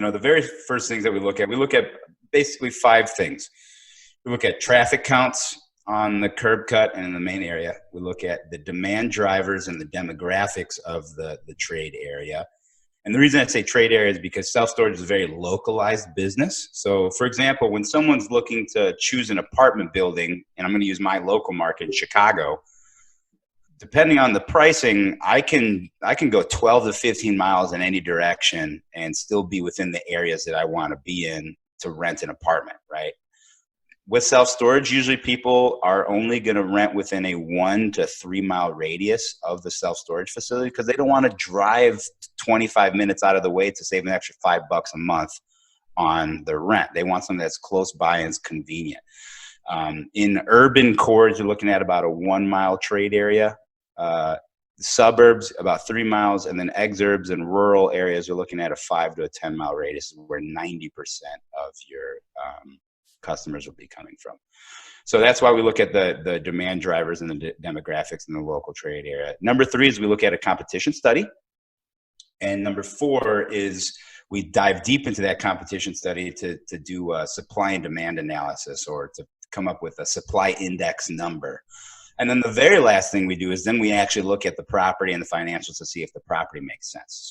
The very first things that we look at basically five things. We look at traffic counts on the curb cut and in the main area. We look at the demand drivers and the demographics of the trade area. And the reason I say trade area is because self-storage is a very localized business. So, for example, when someone's looking to choose an apartment building, and I'm going to use my local market in Chicago, depending on the pricing, I can go 12 to 15 miles in any direction and still be within the areas that I want to be in to rent an apartment, right? With self-storage, usually people are only going to rent within a 1 to 3 mile radius of the self-storage facility because they don't want to drive 25 minutes out of the way to save an extra $5 a month on their rent. They want something that's close by and is convenient. In urban cores, you're looking at about a 1 mile trade area. Suburbs, about 3 miles, and then exurbs and rural areas, you're looking at a 5 to a 10 mile radius where 90% of your customers will be coming from. So that's why we look at the demand drivers and the demographics in the local trade area. Number 3 is we look at a competition study. And number 4 is we dive deep into that competition study to do a supply and demand analysis or to come up with a supply index number. And then the very last thing we do is then we actually look at the property and the financials to see if the property makes sense. So